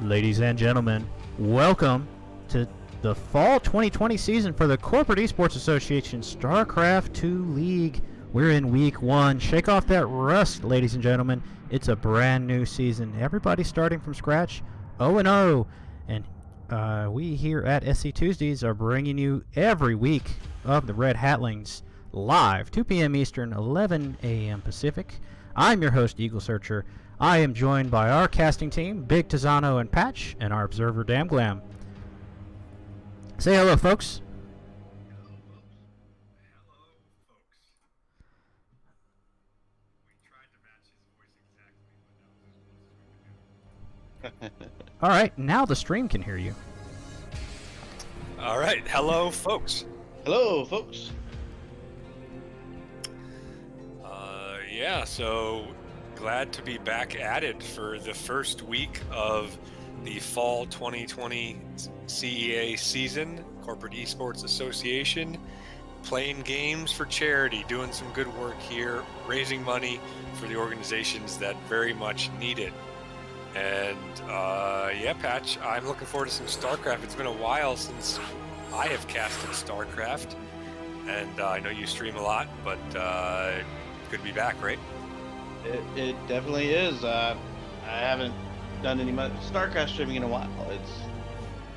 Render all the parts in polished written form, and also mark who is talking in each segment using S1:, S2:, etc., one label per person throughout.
S1: Ladies and gentlemen, welcome to the fall 2020 season for the Corporate Esports Association Starcraft 2 League. We're in week 1. Shake off that rust, ladies and gentlemen. It's a brand new season. Everybody's starting from scratch, 0-0. And we here at SCTuesdays are bringing you every week of the Red Hatlings live, 2 p.m. Eastern, 11 a.m. Pacific. I'm your host, Eagle Searcher. I am joined by our casting team, Big Tizano and Patch, and our observer, Damn Glam. Say hello, folks. All right, now the stream can hear you.
S2: All right, hello, folks.
S3: Hello, folks.
S2: Yeah, so glad to be back at it for the first week of the fall 2020 CEA season, Corporate Esports Association, playing games for charity, doing some good work here, raising money for the organizations that very much need it. And yeah, Patch, I'm looking forward to some Starcraft. It's been a while since I have casted Starcraft, and I know you stream a lot, but good to be back, right?
S3: It definitely is. I haven't done any much Starcraft streaming in a while. It's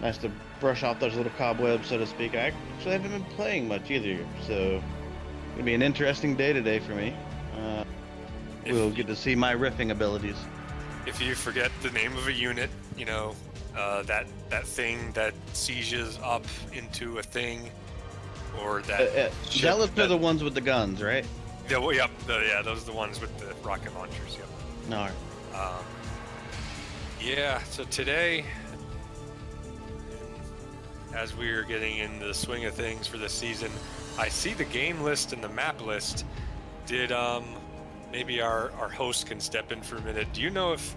S3: nice to brush off those little cobwebs, so to speak. I actually haven't been playing much either, so it's gonna be an interesting day today for me. We'll get to see my riffing abilities.
S2: If you forget the name of a unit, you know, that thing that sieges up into a thing, or that
S3: Zealots are the ones with the guns, right?
S2: Yeah, well, yep, yeah, those are the ones with the rocket launchers. Yep.
S3: No.
S2: Yeah. So today, as we are getting into the swing of things for this season, I see the game list and the map list. Did maybe our host can step in for a minute? Do you know if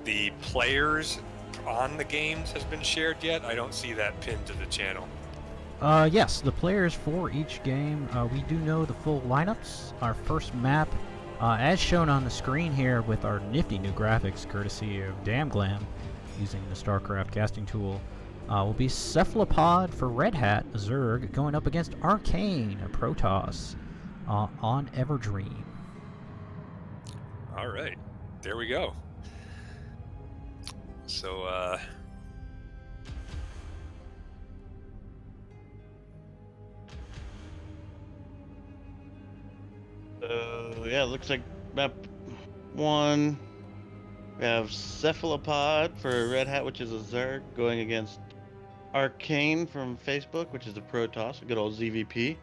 S2: the players on the games has been shared yet? I don't see that pinned to the channel.
S1: Yes, the players for each game. We do know the full lineups. Our first map, as shown on the screen here with our nifty new graphics, courtesy of Damn Glam, using the Starcraft casting tool, will be Cephalopod for Red Hat, Zerg, going up against Arcane, a Protoss, on Everdream.
S2: All right, there we go. So,
S3: yeah, it looks like map 1. We have Cephalopod for Red Hat, which is a Zerg, going against Arcane from Facebook, which is a Protoss, a good old ZVP.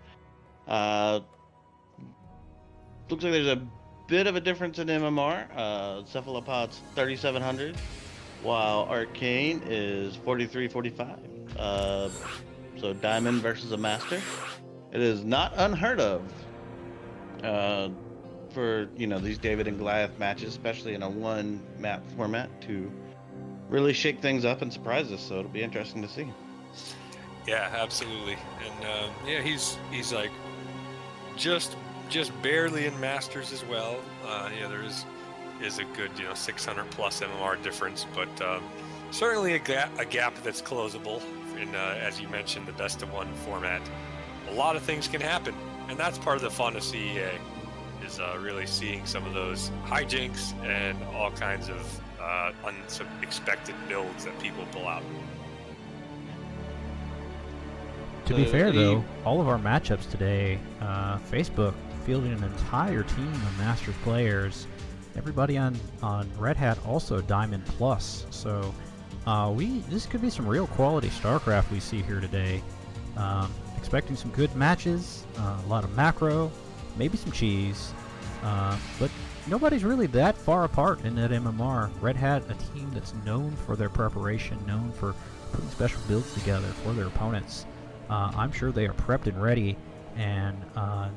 S3: Looks like there's a bit of a difference in MMR. Cephalopod's 3700, while Arcane is 4345. So Diamond versus a Master. It is not unheard of for, you know, these David and Goliath matches, especially in a one map format, to really shake things up and surprise us. So it'll be interesting to see.
S2: yeah, absolutely. And yeah, he's like just barely in Masters as well. Yeah, there is a good, you know, 600 plus MMR difference, but certainly a gap that's closable in, as you mentioned, the best of one format. A lot of things can happen, and that's part of the fun of CEA, is really seeing some of those hijinks and all kinds of unexpected builds that people pull out.
S1: To be fair, though, all of our matchups today, Facebook fielding an entire team of Masters players. Everybody on Red Hat also Diamond Plus. So this could be some real quality Starcraft we see here today. Expecting some good matches, a lot of macro, maybe some cheese, but nobody's really that far apart in that MMR. Red Hat, a team that's known for their preparation, known for putting special builds together for their opponents. I'm sure they are prepped and ready, and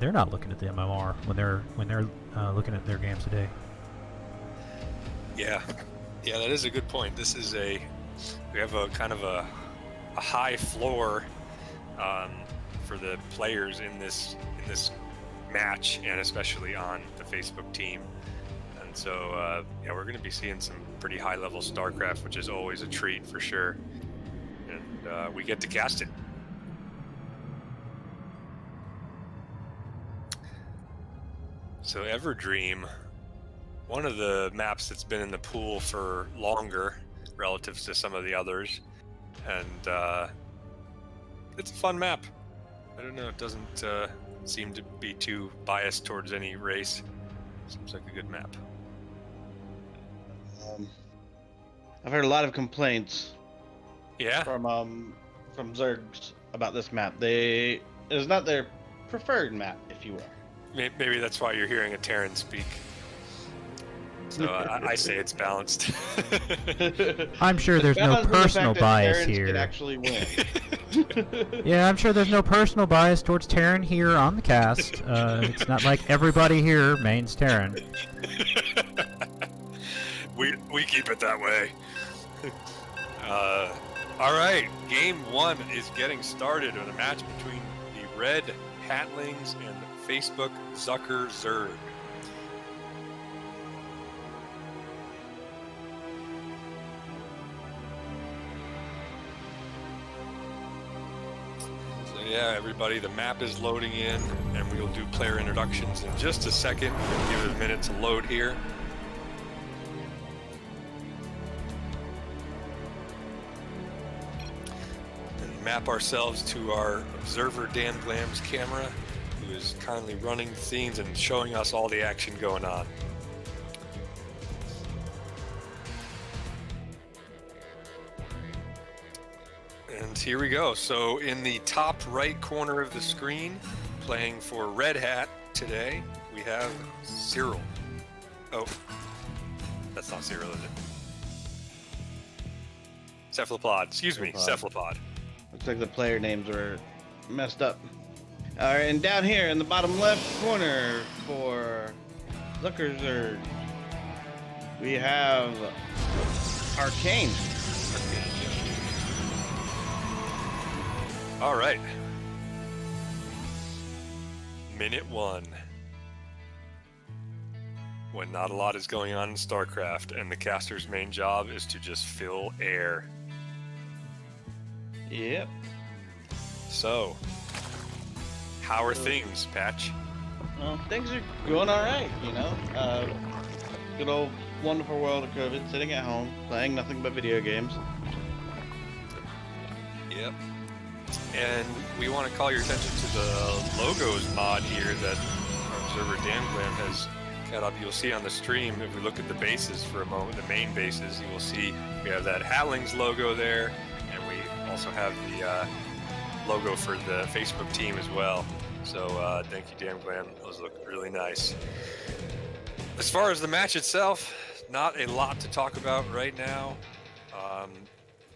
S1: they're not looking at the MMR when they're looking at their games today.
S2: Yeah, that is a good point. We have a kind of a high floor for the players in this match, and especially on the Facebook team. And So yeah, we're going to be seeing some pretty high-level Starcraft, which is always a treat for sure. And we get to cast it. So Everdream, one of the maps that's been in the pool for longer relative to some of the others, and it's a fun map. I don't know, it doesn't seem to be too biased towards any race. Seems like a good map.
S3: I've heard a lot of complaints.
S2: Yeah.
S3: From Zergs about this map. It is not their preferred map, if you will.
S2: Maybe that's why you're hearing a Terran speak. So I say it's balanced.
S1: I'm sure there's no personal bias
S3: Terrans
S1: here.
S3: could actually win.
S1: Yeah, I'm sure there's no personal bias towards Terran here on the cast. It's not like everybody here mains Terran.
S2: We keep it that way. All right, game 1 is getting started with a match between the Red Hatlings and Facebook Zuckerzerg. So yeah, everybody, the map is loading in, and we will do player introductions in just a second. We'll give it a minute to load here. Map ourselves to our observer Dan Glam's camera, who is kindly running the scenes and showing us all the action going on. And here we go. So in the top right corner of the screen, playing for Red Hat today, we have Cyril. Oh, that's not Cyril, is it? Cephalopod. Excuse me, Cephalopod.
S3: Looks like the player names are messed up. All right, and down here in the bottom left corner for Zuckerzerg, we have Arcane.
S2: All right. Minute 1. When not a lot is going on in StarCraft, and the caster's main job is to just fill air.
S3: Yep.
S2: So, how are things, Patch?
S3: Well, things are going all right, you know. Good old wonderful world of COVID, sitting at home, playing nothing but video games.
S2: Yep. And we want to call your attention to the logos mod here that our observer Dan Glam has cut up. You'll see on the stream, if we look at the bases for a moment, the main bases, you will see we have that Hatlings logo there, and we also have the logo for the Facebook team as well. So thank you, Dan Glam. Those look really nice. As far as the match itself, not a lot to talk about right now.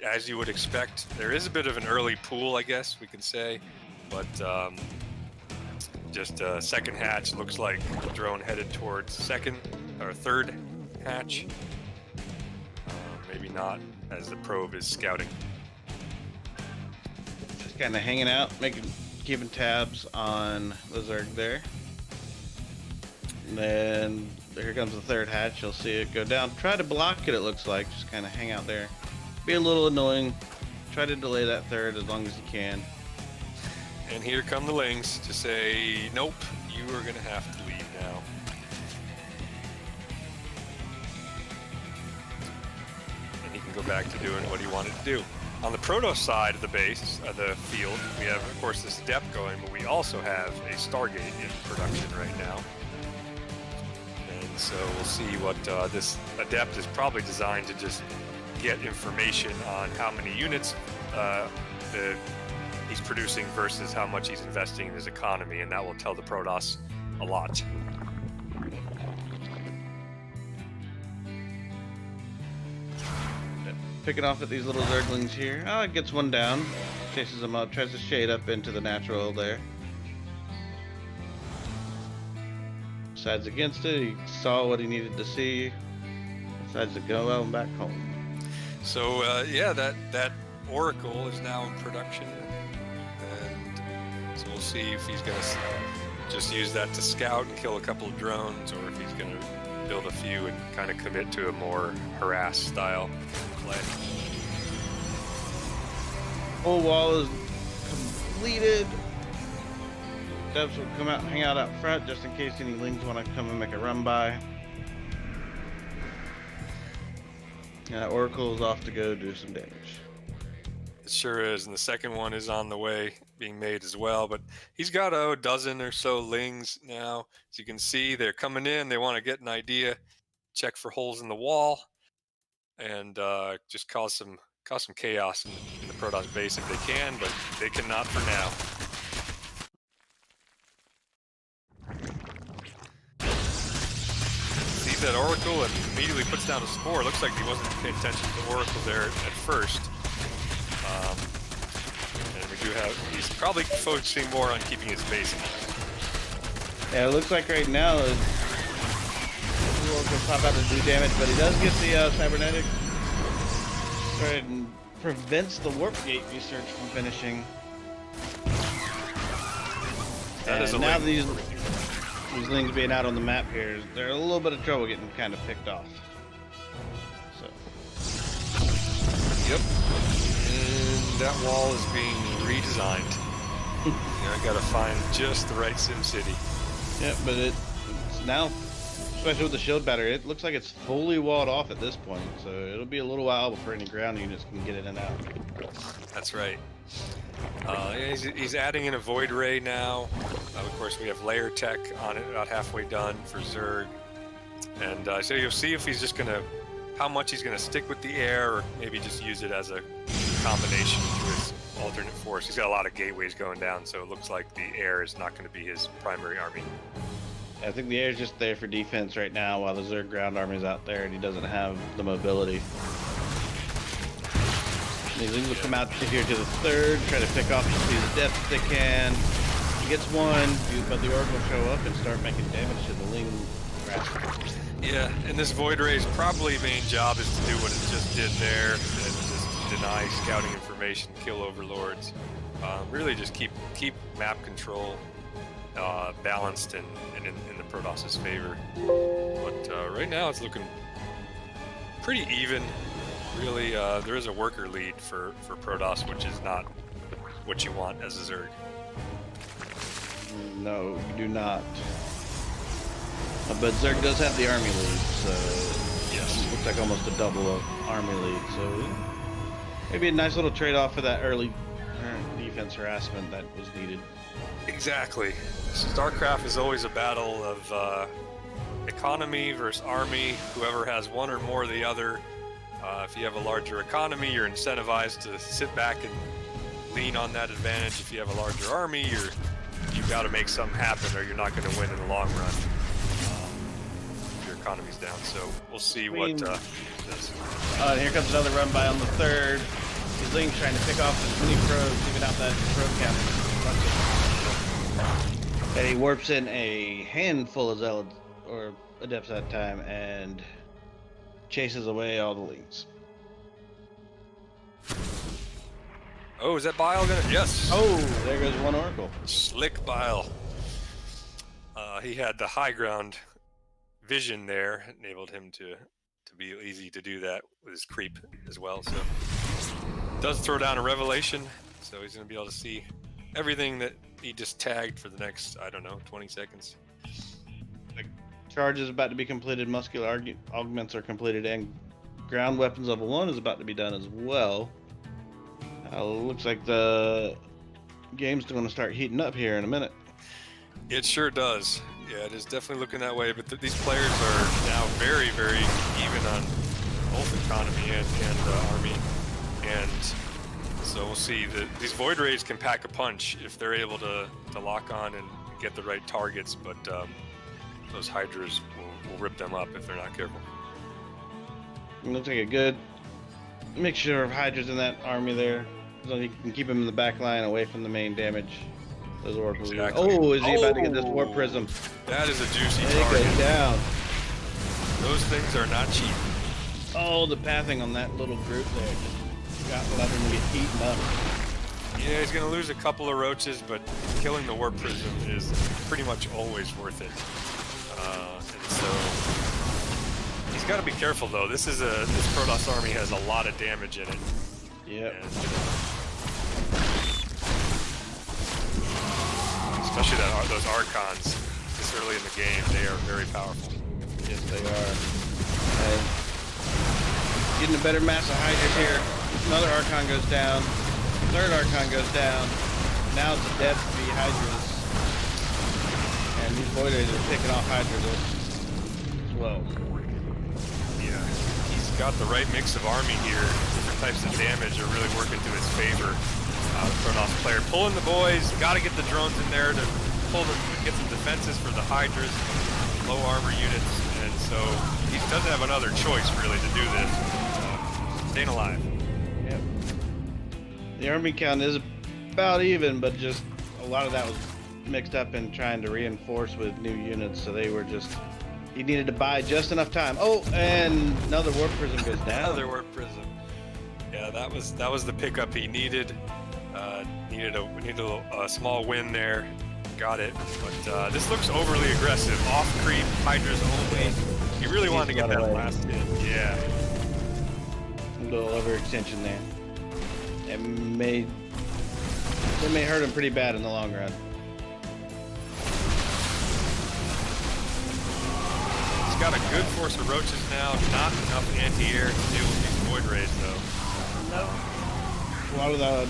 S2: As you would expect, there is a bit of an early pool, I guess we can say, but just second hatch looks like the drone headed towards second or third hatch. Maybe not, as the probe is scouting.
S3: Just kind of hanging out, keeping tabs on the Zerg there. And then here comes the third hatch. You'll see it go down. Try to block it, it looks like. Just kind of hang out there. Be a little annoying. Try to delay that third as long as you can.
S2: And here come the Lings to say, nope, you are going to have to leave now. And he can go back to doing what he wanted to do. On the Protoss side of the base, the field, we have, of course, this Adept going, but we also have a Stargate in production right now. And so we'll see what this Adept is probably designed to just get information on how many units he's producing versus how much he's investing in his economy, and that will tell the Protoss a lot.
S3: Picking off at these little Zerglings here. Oh, it gets one down. Chases them up, tries to shade up into the natural there. Decides against it. He saw what he needed to see. Decides to go out and back home.
S2: So yeah, that Oracle is now in production, and so we'll see if he's going to just use that to scout and kill a couple of drones, or if he's going to build a few and kind of commit to a more harass style play.
S3: Whole wall is completed. Devs will come out, hang out front, just in case any lings want to come and make a run by. Oracle is off to go do some damage.
S2: It sure is, and the second one is on the way, being made as well. But he's got a dozen or so lings now. As you can see, they're coming in. They want to get an idea, check for holes in the wall, and just cause some chaos in the Protoss base if they can. But they cannot for now. See that Oracle and immediately puts down a spore. Looks like he wasn't paying attention to the Oracle there at first. And we do have, he's probably focusing more on keeping his base in.
S3: Yeah, it looks like right now the Oracle will pop out to do damage, but he does get the cybernetic. And prevents the warp gate research from finishing.
S2: That is a
S3: now
S2: link.
S3: these lings being out on the map here, they're a little bit of trouble getting kind of picked off. So.
S2: Yep. And that wall is being redesigned. I gotta find just the right Sim City.
S3: Yeah, but it's now, especially with the shield battery, it looks like it's fully walled off at this point. So it'll be a little while before any ground units can get in and out.
S2: That's right. He's adding in a Void Ray now. Of course, we have Layer Tech on it, about halfway done for Zerg. And so you'll see if he's just gonna, how much he's gonna stick with the air, or maybe just use it as a combination to his alternate force. He's got a lot of gateways going down, so it looks like the air is not going to be his primary army.
S3: I think the air is just there for defense right now, while the Zerg ground army is out there, and he doesn't have the mobility. These lings will come out here to the third, try to pick off as the depth if they can. He gets one, but the Oracle will show up and start making damage to the ling grasp.
S2: Yeah, and this Void Ray's probably main job is to do what it just did there, and just deny scouting information, kill overlords. Really just keep map control balanced and in the Protoss's favor. But right now it's looking pretty even. Really, there is a worker lead for Protoss, which is not what you want as a Zerg.
S3: No, you do not. But Zerg does have the army lead, so
S2: yes,
S3: it looks like almost a double of army lead. So maybe a nice little trade-off for that early defense harassment that was needed.
S2: Exactly. Starcraft is always a battle of economy versus army. Whoever has one or more of the other. If you have a larger economy, you're incentivized to sit back and lean on that advantage. If you have a larger army, you've got to make something happen, or you're not going to win in the long run. Your economy's down, so we'll see what does.
S3: And here comes another run by on the third. These lings trying to pick off as many probes, even out that probe counter. And he warps in a handful of zealots or adepts that time and chases away all the lings.
S2: Oh, is that Bile gonna? Yes.
S3: Oh, there goes one Oracle.
S2: Slick Bile. He had the high ground vision there, enabled him to be easy to do that with his creep as well. So does throw down a revelation, so he's gonna be able to see everything that he just tagged for the next, I don't know, 20 seconds.
S3: The charge is about to be completed. Muscular augments are completed, and ground weapons level 1 is about to be done as well. Looks like the game's going to start heating up here in a minute.
S2: It sure does. Yeah, it is definitely looking that way. But these players are now very, very even on both economy and army. And so we'll see. These Void Rays can pack a punch if they're able to lock on and get the right targets. But those Hydras will rip them up if they're not careful.
S3: It looks like a good mixture of Hydras in that army there. So you can keep him in the back line away from the main damage. Those oracles.
S2: Exactly.
S3: Oh, is he about to get this warp prism?
S2: That is a juicy
S3: It
S2: target.
S3: goes down.
S2: Those things are not cheap.
S3: Oh, the pathing on that little group there just got letting him get eaten up.
S2: Yeah, he's going to lose a couple of roaches, but killing the Warp Prism is pretty much always worth it. And so he's got to be careful, though. This Protoss army has a lot of damage in it.
S3: Yep.
S2: And, especially those Archons this early in the game, they are very powerful.
S3: Yes, they are. Getting a better mass of Hydras here. Another Archon goes down. Third Archon goes down. Now it's a death to be Hydras. And these Void Rays are picking off Hydras as well.
S2: Yeah, he's got the right mix of army here. Different types of damage are really working to his favor. Protoss player pulling the boys, got to get the drones in there to pull them, get some defenses for the Hydras, low armor units, and so he doesn't have another choice really to do this. Staying alive.
S3: Yep. The army count is about even, but just a lot of that was mixed up in trying to reinforce with new units, so they were just, he needed to buy just enough time. Oh, and another Warp Prism goes down.
S2: Another Warp Prism. Yeah, that was the pickup he needed. Needed a small win there. Got it. But this looks overly aggressive. Off creep, Hydras only. He really wanted to get that last hit. Yeah.
S3: A little overextension there. It may hurt him pretty bad in the long run.
S2: He's got a good force of roaches now. Not enough anti-air to deal with these Void Rays, though.
S3: No. A lot of the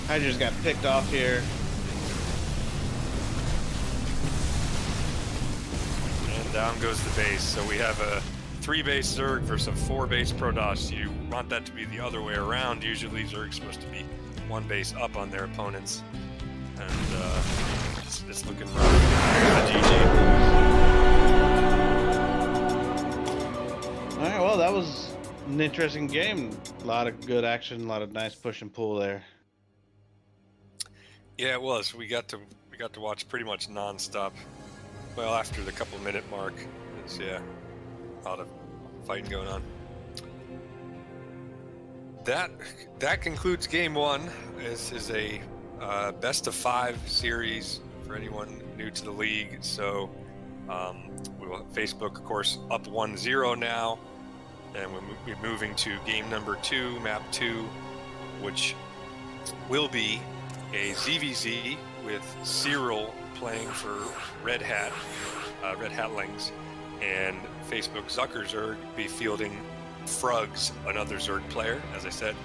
S3: Hydras got picked off here.
S2: And down goes the base. So we have a 3-base Zerg versus a 4-base Protoss. You want that to be the other way around. Usually Zerg's supposed to be 1 base up on their opponents. And it's looking rough. GG.
S3: Alright, well, that was an interesting game. A lot of good action, a lot of nice push and pull there.
S2: Yeah, it was. We got to watch pretty much non-stop. Well, after the couple-minute mark, it's a lot of fighting going on. That concludes game 1. This is a best of 5 series for anyone new to the league. So we will Facebook, of course, up 1-0 now, and we'll be moving to game number 2, map 2, which will be a ZVZ with Cyril playing for Red Hatlings, and Facebook Zuckerzerg be fielding Frugs, another Zerg player, as I said.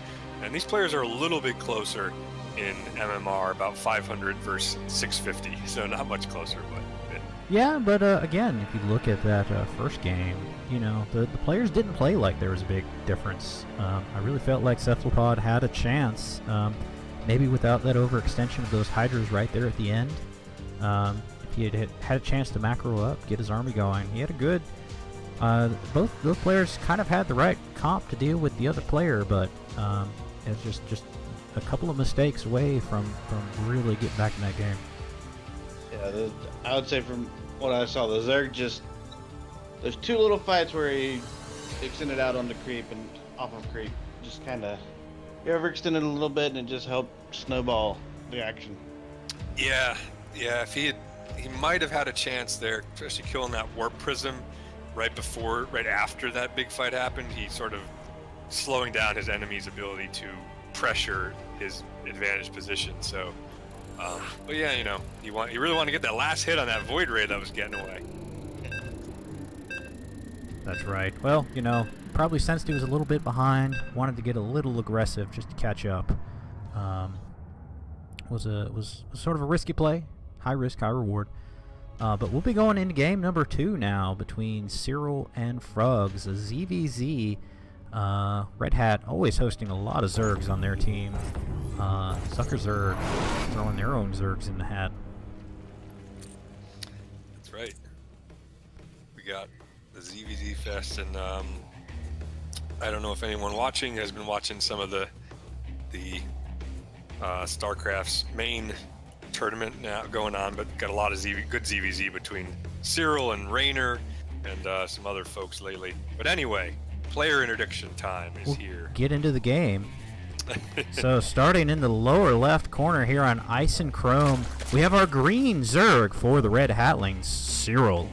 S2: And these players are a little bit closer in MMR, about 500 versus 650, so not much closer, but...
S1: Yeah, but again, if you look at that first game, you know, the players didn't play like there was a big difference. I really felt like Cephalopod had a chance, maybe without that overextension of those Hydras right there at the end. If he had a chance to macro up, get his army going, he had a good... both those players kind of had the right comp to deal with the other player, but it's just a couple of mistakes away from really getting back in that game.
S3: Yeah, I would say from what I saw, the Zerg just... There's 2 little fights where he extended out on the creep and off of creep. Just kind of... He overextended a little bit and it just helped snowball the action.
S2: Yeah, if he might have had a chance there, especially killing that Warp Prism right after that big fight happened. He sort of slowing down his enemy's ability to pressure his advantage position. So, but yeah, you know, he really wanted to get that last hit on that Void Ray that was getting away.
S1: That's right. Well, you know, probably sensed he was a little bit behind, wanted to get a little aggressive just to catch up. Was sort of a risky play, high risk, high reward. But we'll be going into game number 2 now between Cyril and Frugs. A ZVZ, Red Hat always hosting a lot of Zergs on their team. Zuckerzerg throwing their own Zergs in the hat.
S2: That's right. We got the ZVZ Fest, and I don't know if anyone watching has been watching some of the Starcraft's main tournament now going on, but got a lot of good ZVZ between Cyril and Rainer and some other folks lately. But anyway, player introduction time is here.
S1: Get into the game. So starting in the lower left corner here on Ice and Chrome, we have our green Zerg for the red Hatlings, Cyril.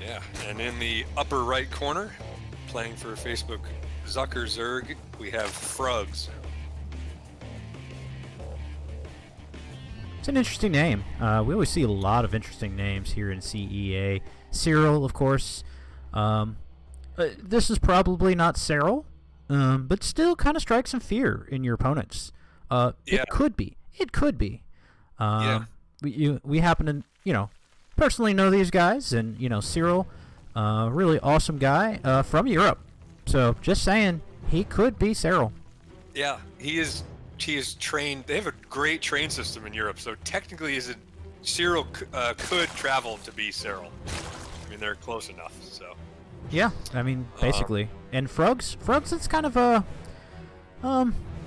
S2: Yeah, and in the upper right corner, playing for Facebook Zuckerzerg, we have Frugs.
S1: It's an interesting name. We always see a lot of interesting names here in CEA. Cyril, of course. This is probably not Cyril, but still kind of strikes some fear in your opponents.
S2: Yeah.
S1: It could be. It could be.
S2: Yeah.
S1: We happen to, personally know these guys, and, Cyril, really awesome guy from Europe. So just saying, he could be Cyril.
S2: Yeah, he is trained. They have a great train system in Europe, so technically, Cyril could travel to be Cyril. I mean, they're close enough. So.
S1: Yeah, I mean, basically. And Frugs, it's kind of a,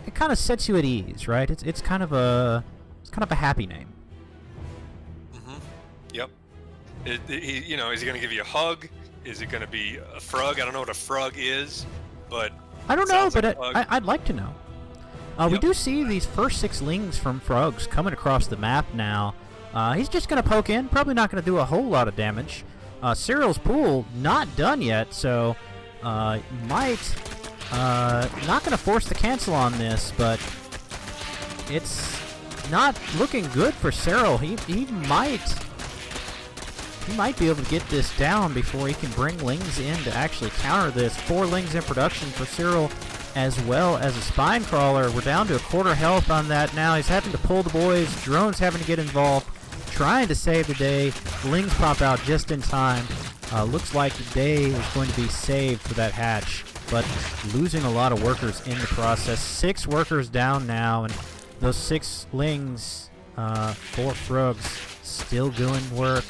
S1: it kind of sets you at ease, right? It's kind of a happy name.
S2: Mm-hmm. Yep. Is he going to give you a hug? Is it going to be a frug? I don't know what a frug is, but
S1: I don't know, but
S2: like
S1: I'd like to know. We do see these first 6 lings from Frugs coming across the map now. He's just going to poke in, probably not going to do a whole lot of damage. Cyril's pool not done yet, so might not going to force the cancel on this, but it's not looking good for Cyril. He might be able to get this down before he can bring lings in to actually counter this. 4 lings in production for Cyril, as well as a spine crawler. We're down to a quarter health on that now. He's having to pull the boys. Drone's having to get involved, trying to save the day. Lings pop out just in time. Looks like the day is going to be saved for that hatch, but losing a lot of workers in the process. 6 workers down now, and those 6 lings for Frugs still doing work.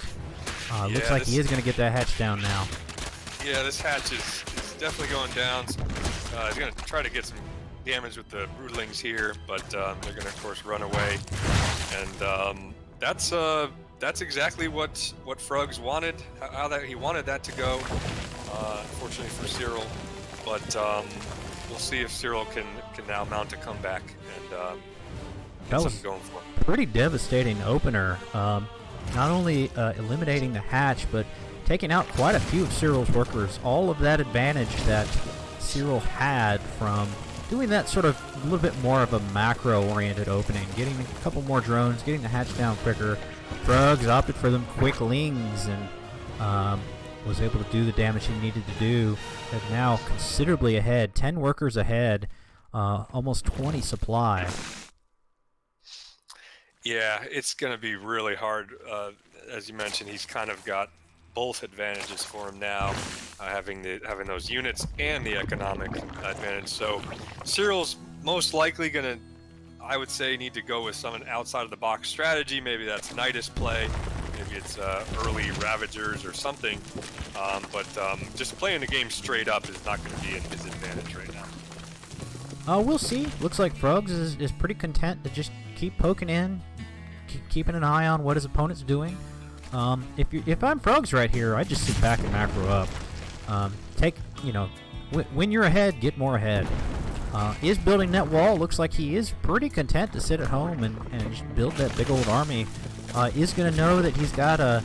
S1: Looks like he is going to get that hatch down now.
S2: Yeah, this hatch is definitely going down. He's going to try to get some damage with the broodlings here, but they're going to, of course, run away. And that's exactly what Frugs wanted, how he wanted that to go. Unfortunately for Cyril, but we'll see if Cyril can now mount a comeback and get something going for him.
S1: Pretty devastating opener. Not only eliminating the hatch, but taking out quite a few of Cyril's workers. All of that advantage that Cyril had from doing that sort of a little bit more of a macro-oriented opening, getting a couple more drones, getting the hatch down quicker. Frugs opted for them quick lings and was able to do the damage he needed to do. And now considerably ahead, 10 workers ahead, almost 20 supply.
S2: Yeah, it's going to be really hard. As you mentioned, he's kind of got both advantages for him now, having those units and the economic advantage. So Cyril's most likely going to, I would say, need to go with some outside of the box strategy. Maybe that's Nidus play, maybe it's early Ravagers or something. But just playing the game straight up is not going to be in his advantage right now.
S1: We'll see. Looks like Frugs is pretty content to just keep poking in, keeping an eye on what his opponent's doing. If I'm Frugs right here, I just sit back and macro up. When you're ahead, get more ahead. Is building that wall. Looks like he is pretty content to sit at home and just build that big old army. Is going to know that he's got a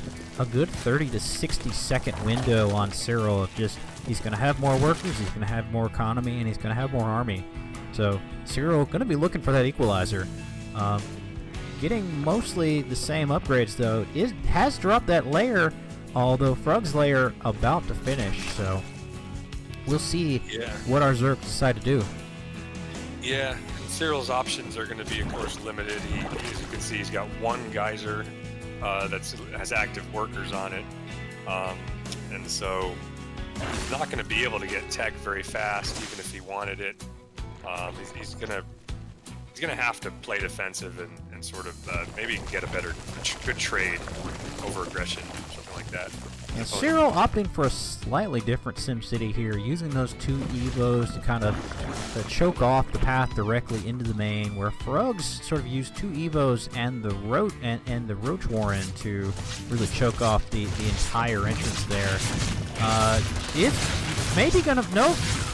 S1: good 30 to 60 second window on Cyril. Of just he's going to have more workers, he's going to have more economy, and he's going to have more army. So Cyril going to be looking for that equalizer. Getting mostly the same upgrades though. Has dropped that layer, although Frug's layer about to finish. So we'll see what our Zerg decide to do.
S2: Yeah, and Cyril's options are going to be, of course, limited. As you can see, he's got 1 geyser that has active workers on it, and so he's not going to be able to get tech very fast, even if he wanted it. He's going to have to play defensive and sort of maybe get a good trade over aggression, something like that.
S1: And Cyril opting for a slightly different SimCity here, using those 2 Evos to kind of choke off the path directly into the main, where Frugs sort of used 2 Evos and the Roach Warren to really choke off the entire entrance there. It's maybe gonna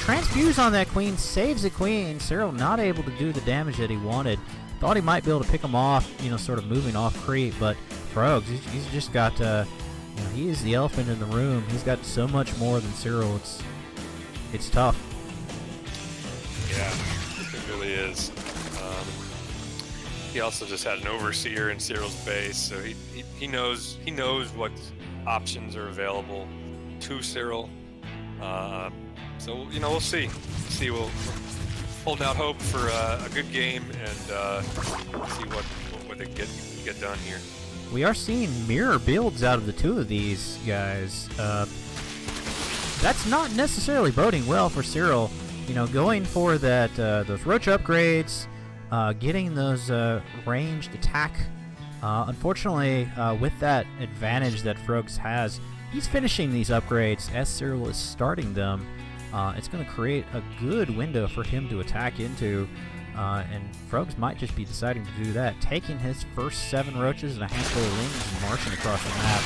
S1: transfuse on that queen, saves the queen. Cyril not able to do the damage that he wanted. Thought he might be able to pick him off, sort of moving off creep, but Frogs, he's just got, he is the elephant in the room. He's got so much more than Cyril. It's tough.
S2: Yeah, it really is. He also just had an overseer in Cyril's base, so he knows what options are available to Cyril. So we'll see. We'll hold out hope for a good game and see what they get done here.
S1: We are seeing mirror builds out of the two of these guys. That's not necessarily boding well for Cyril. Going for that those roach upgrades, getting those ranged attack. Unfortunately, with that advantage that Frogs has, he's finishing these upgrades as Cyril is starting them. It's going to create a good window for him to attack into, and Frogs might just be deciding to do that, taking his first 7 roaches and a handful of lings and marching across the map.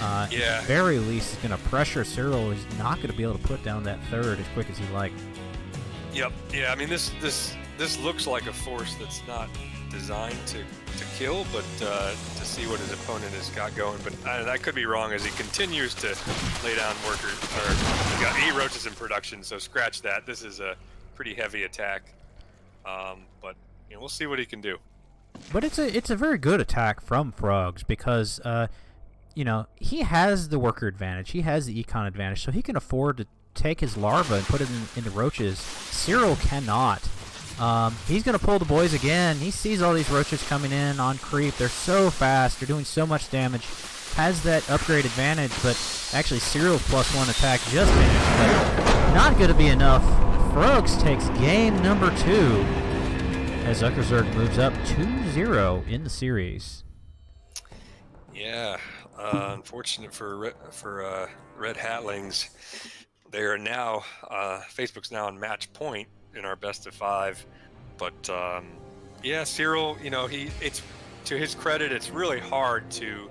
S1: At the very least, he's going to pressure Cyril. He's not going to be able to put down that third as quick as he'd like.
S2: Yep. Yeah. I mean, this looks like a force that's not designed to kill, but to see what his opponent has got going. But that could be wrong as he continues to lay down workers. He's got 8 roaches in production, so scratch that. This is a pretty heavy attack. But we'll see what he can do.
S1: But it's a very good attack from Frogs because he has the worker advantage, he has the econ advantage, so he can afford to take his larva and put it into roaches. Cyril cannot. He's going to pull the boys again. He sees all these roaches coming in on creep. They're so fast. They're doing so much damage. Has that upgrade advantage, but actually Cyril's +1 attack just finished. But not going to be enough. Frogs takes game number 2 as Zuckerzerg moves up 2-0 in the series.
S2: Yeah, unfortunate for Red Hatlings. They are now Facebook's now on match point in our best of 5, but Cyril, it's to his credit, it's really hard to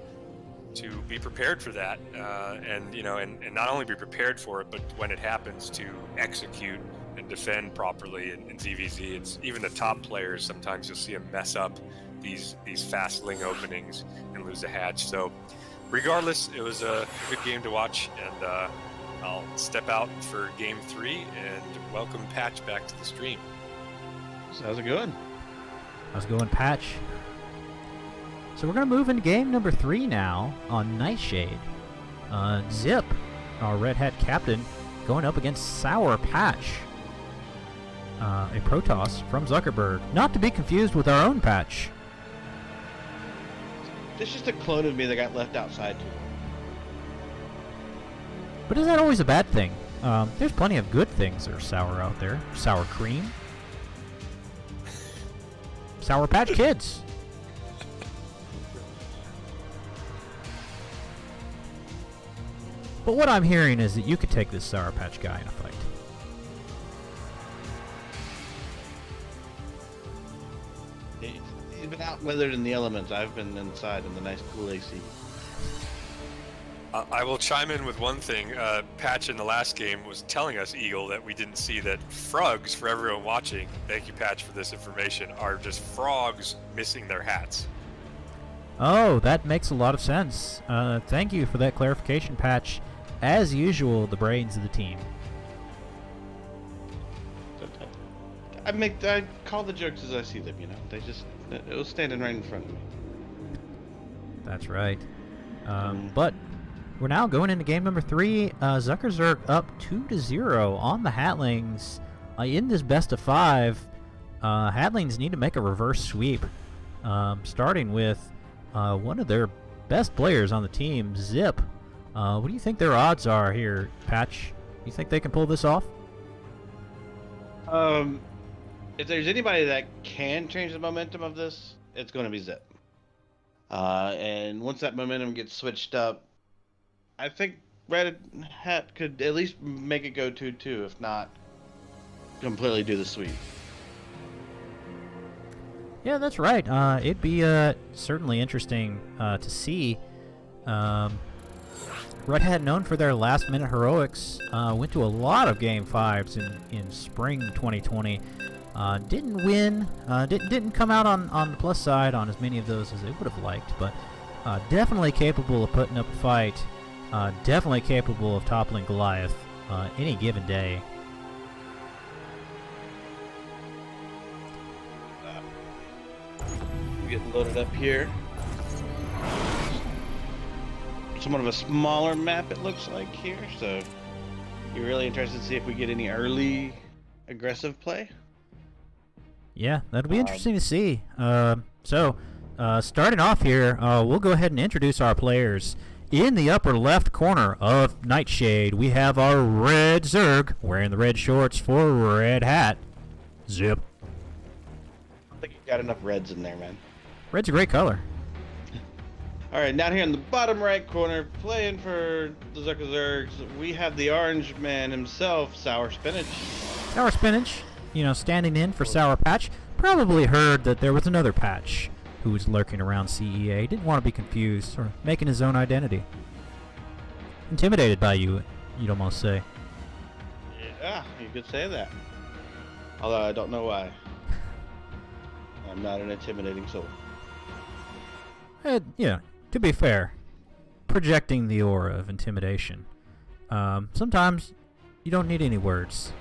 S2: be prepared for that, and not only be prepared for it, but when it happens, to execute and defend properly in ZVZ. It's even the top players, sometimes you'll see them mess up these fast ling openings and lose a hatch. So regardless, it was a good game to watch, and I'll step out for game 3 and welcome Patch back to the stream.
S3: How's it going?
S1: How's it going, Patch? So we're going to move into game number 3 now on Nightshade. Zip, our Red Hat captain, going up against Sour Patch, a Protoss from Zuckerberg. Not to be confused with our own Patch.
S3: It's just a clone of me that got left outside too.
S1: But is that always a bad thing? There's plenty of good things that are sour out there. Sour cream. Sour Patch Kids. But what I'm hearing is that you could take this Sour Patch guy in a fight.
S3: He's been out weathered in the elements. I've been inside in the nice cool AC.
S2: I will chime in with one thing. Patch in the last game was telling us, Eagle, that we didn't see that frogs, for everyone watching, thank you, Patch, for this information, are just frogs missing their hats.
S1: Oh, that makes a lot of sense. Thank you for that clarification, Patch. As usual, the brains of the team.
S3: I call the jokes as I see them, it was standing right in front of me.
S1: That's right. But we're now going into game number 3. Zuckerzerg up 2-0 on the Hatlings. In this best of 5, Hatlings need to make a reverse sweep, starting with one of their best players on the team, Zip. What do you think their odds are here, Patch? You think they can pull this off?
S3: If there's anybody that can change the momentum of this, it's going to be Zip. And once that momentum gets switched up, I think Red Hat could at least make it go 2-2, if not completely do the sweep.
S1: Yeah, that's right. It'd be certainly interesting to see Red Hat, known for their last-minute heroics, went to a lot of Game 5s in spring 2020. Didn't win, didn't come out on the plus side on as many of those as they would have liked, but definitely capable of putting up a fight, definitely capable of toppling Goliath any given day.
S3: Getting loaded up here. Somewhat of a smaller map, it looks like here, so you're really interested to see if we get any early aggressive play.
S1: Yeah, that'll be interesting to see. Starting off here, we'll go ahead and introduce our players. In the upper left corner of Nightshade, we have our Red Zerg, wearing the red shorts for Red Hat. Zip.
S3: I think you got enough reds in there, man.
S1: Red's a great color.
S3: All right, down here in the bottom right corner, playing for the Zuckerzergs, we have the orange man himself, Sour Spinach.
S1: Sour Spinach, standing in for Sour Patch, probably heard that there was another Patch who was lurking around CEA. Didn't want to be confused, or making his own identity. Intimidated by you, you'd almost say.
S3: Yeah, you could say that. Although I don't know why. I'm not an intimidating soul.
S1: To be fair, projecting the aura of intimidation. Sometimes you don't need any words.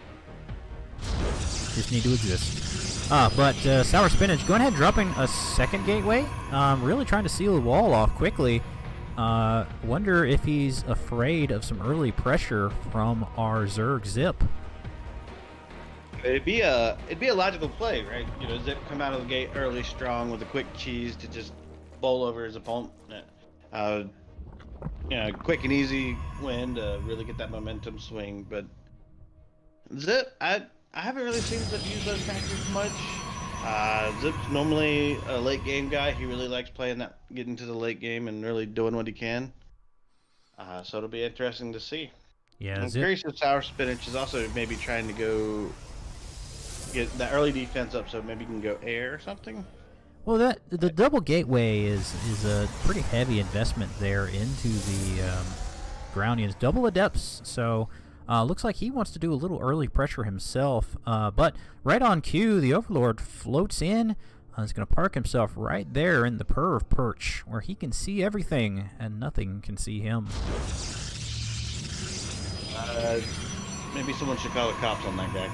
S1: Just need to exist. But Sour Spinach, go ahead dropping a second gateway. Really trying to seal the wall off quickly. Wonder if he's afraid of some early pressure from our Zerg Zip.
S3: It'd be a logical play, right? Zip come out of the gate early, strong with a quick cheese to just bowl over his opponent. Quick and easy win to really get that momentum swing. But Zip, I haven't really seen Zip use those tactics much. Zip's normally a late game guy. He really likes playing that, getting to the late game and really doing what he can. So it'll be interesting to see.
S1: Yeah,
S3: I'm curious if Sour Spinach is also maybe trying to go get that early defense up, so maybe you can go air or something.
S1: Well, the double gateway is a pretty heavy investment there into the Groundians. Double adepts, so looks like he wants to do a little early pressure himself. But right on cue, the Overlord floats in. He's going to park himself right there in the perv perch, where he can see everything and nothing can see him.
S3: Maybe someone should call the cops on that guy.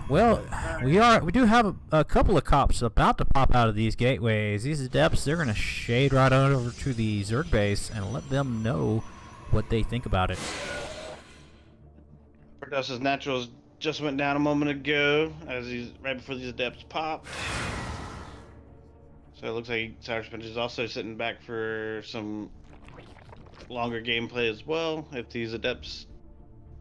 S1: Well, we do have a couple of cops about to pop out of these gateways. These adepts, they're going to shade right on over to the Zerg base and let them know what they think about it.
S3: Perdus's Naturals just went down a moment ago, as he's right before these adepts popped. So it looks like Sour Spinach is also sitting back for some longer gameplay as well. If these adepts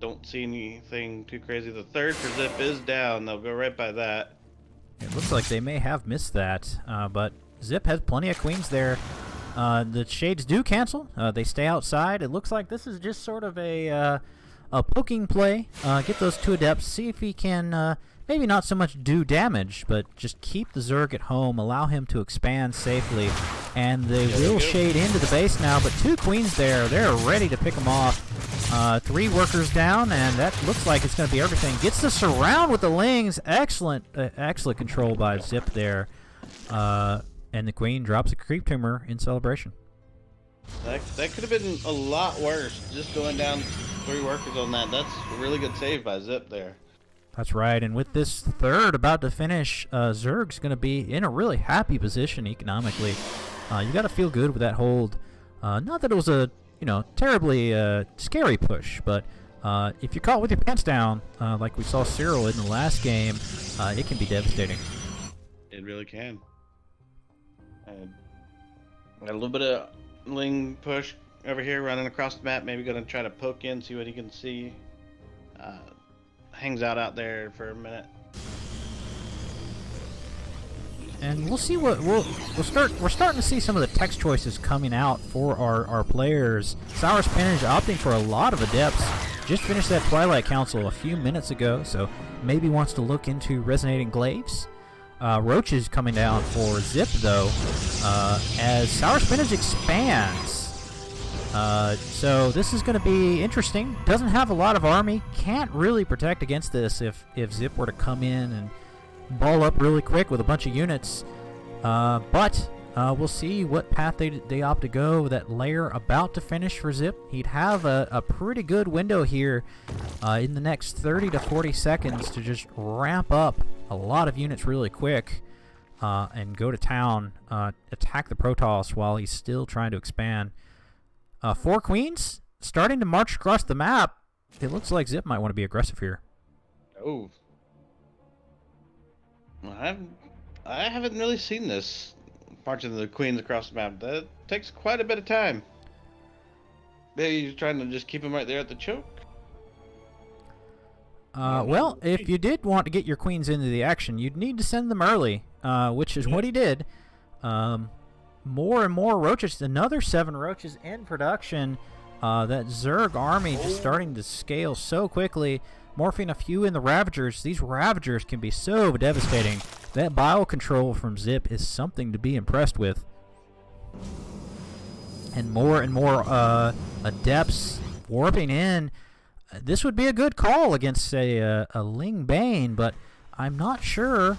S3: don't see anything too crazy, the third for Zip is down. They'll go right by that.
S1: It looks like they may have missed that, but Zip has plenty of queens there. The shades do cancel. They stay outside. It looks like this is just sort of a poking play. Get those two adepts, see if he can maybe not so much do damage, but just keep the Zerg at home, allow him to expand safely. And they will shade into the base now, but two queens there. They're ready to pick them off. Three workers down, and that looks like it's going to be everything. Gets the surround with the Lings. Excellent control by Zip there. And the queen drops a creep tumor in celebration.
S3: That could have been a lot worse. Just going down three workers on that. That's a really good save by Zip there.
S1: That's right, and with this third about to finish, Zerg's going to be in a really happy position economically. You got to feel good with that hold. Not that it was a terribly scary push, but if you're caught with your pants down, like we saw Cyril in the last game, it can be devastating.
S3: It really can. Got a little bit of Ling push over here, running across the map. Maybe going to try to poke in, see what he can see. Hangs out there for a minute.
S1: And we'll see what we're starting to see some of the text choices coming out for our players. Sour Spinach opting for a lot of adepts. Just finished that Twilight Council a few minutes ago, so maybe wants to look into Resonating Glaives. Roach is coming down for Zip though, as Sour Spinach expands. So this is going to be interesting. Doesn't have a lot of army. Can't really protect against this if Zip were to come in and ball up really quick with a bunch of units. But we'll see what path they opt to go. That layer about to finish for Zip. He'd have a pretty good window here in the next 30 to 40 seconds to just ramp up a lot of units really quick and go to town, attack the Protoss while he's still trying to expand. 4 queens starting to march across the map. It looks like Zip might want to be aggressive here.
S3: Oh. I haven't really seen this marching the queens across the map. That takes quite a bit of time. Maybe he's trying to just keep them right there at the choke.
S1: Well, if you did want to get your queens into the action, you'd need to send them early, which is what he did. More and more roaches. Another 7 roaches in production. That Zerg army just starting to scale so quickly. Morphing a few in the Ravagers. These Ravagers can be so devastating. That bile control from Zip is something to be impressed with. And more Adepts warping in. This would be a good call against, say, a Ling Bane, but I'm not sure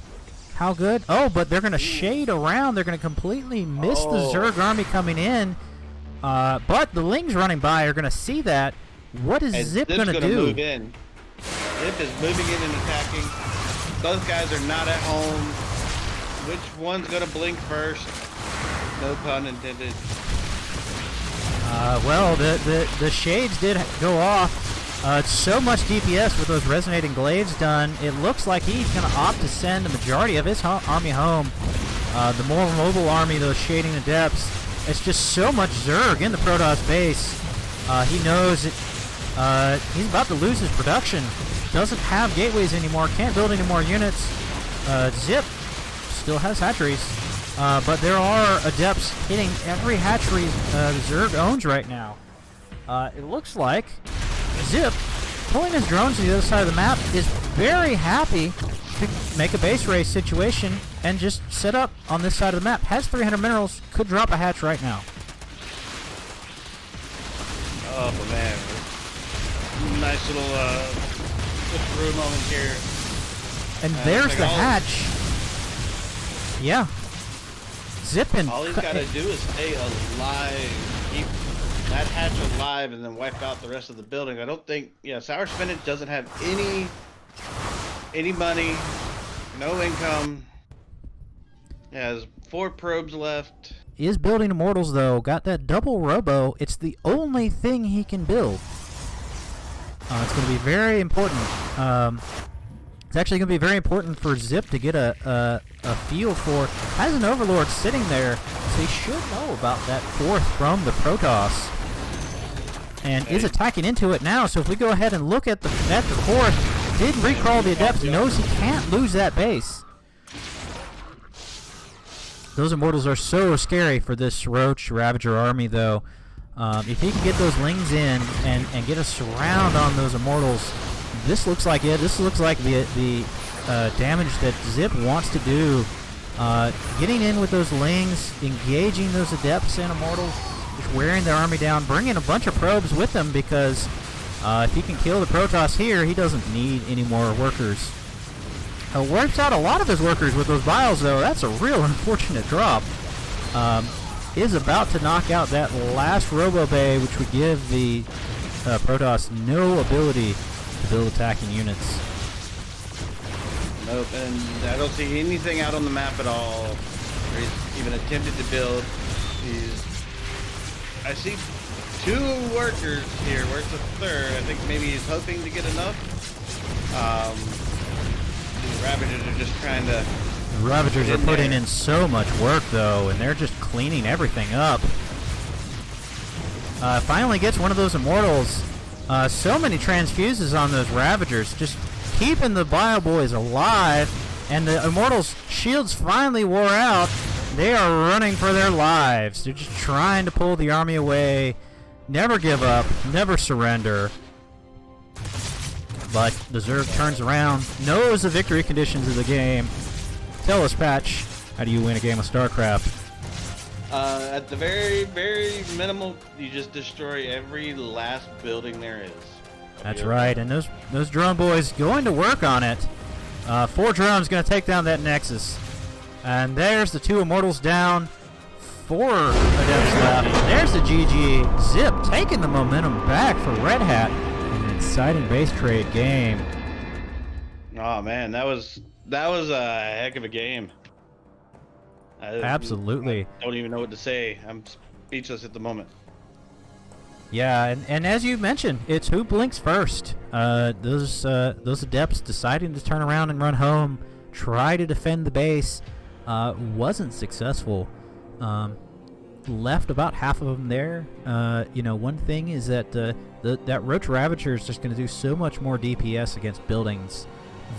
S1: how good. Oh, but they're going to shade around. They're going to completely miss the Zerg army coming in. But the Lings running by are going to see that. What is Zip going to do?
S3: Move in. Zip is moving in and attacking. Both guys are not at home. Which one's going to blink first? No pun intended.
S1: Well, the shades did go off. So much DPS with those resonating glaives done. It looks like he's going to opt to send the majority of his army home. The more mobile army, those shading adepts. It's just so much Zerg in the Protoss base. He knows he's about to lose his production. Doesn't have gateways anymore. Can't build any more units. Zip still has hatcheries. But there are adepts hitting every hatchery Zerg owns right now. It looks like Zip, pulling his drones to the other side of the map, is very happy to make a base race situation and just set up on this side of the map. Has 300 minerals, could drop a hatch right now.
S3: Oh man, nice little switcheroo moment here.
S1: And there's the hatch. Yeah. Zipping.
S3: All he's got to do is stay alive. Keep that hatch alive and then wipe out the rest of the building. I don't think, Sour Spinach doesn't have any money, no income. He has 4 probes left.
S1: Is building Immortals though, got that double robo. It's the only thing he can build. It's going to be very important. It's actually going to be very important for Zip to get a feel for. Has an Overlord sitting there, so he should know about that 4th from the Protoss. And is attacking into it now, so if we go ahead and look at the 4th, did recrawl the Adepts, knows he can't lose that base. Those Immortals are so scary for this Roach Ravager army, though. If he can get those Lings in and get a surround on those Immortals, this looks like it. This looks like the damage that Zip wants to do. Getting in with those Lings, engaging those Adepts and Immortals, just wearing their army down, bringing a bunch of probes with him because if he can kill the Protoss here, he doesn't need any more workers. Wipes out a lot of his workers with those vials, though. That's a real unfortunate drop. Is about to knock out that last Robo Bay, which would give the Protoss no ability to build attacking units.
S3: Nope, and I don't see anything out on the map at all where he's even attempted to build. I see 2 workers here. Where's the 3rd? I think maybe he's hoping to get enough. The Ravagers are just trying to...
S1: The Ravagers are putting in so much work, though, and they're just cleaning everything up. Finally gets one of those Immortals. So many transfuses on those Ravagers, just keeping the Bio Boys alive, and the Immortals' shields finally wore out. They are running for their lives. They're just trying to pull the army away. Never give up, never surrender. But the Zerg turns around, knows the victory conditions of the game. Tell us, Patch, how do you win a game of StarCraft?
S3: At the very, very minimal, you just destroy every last building there is.
S1: That's right, and those drone boys going to work on it. 4 drones going to take down that Nexus. And there's the 2 Immortals down. 4 Adepts left. There's the GG. Zip taking the momentum back for Red Hat in an exciting base trade game.
S3: Oh man, that was a heck of a game.
S1: Absolutely.
S3: I don't even know what to say. I'm speechless at the moment.
S1: Yeah, and as you mentioned, it's who blinks first. Those Adepts deciding to turn around and run home, try to defend the base, wasn't successful. Left about half of them there. One thing is that that Roach Ravager is just going to do so much more DPS against buildings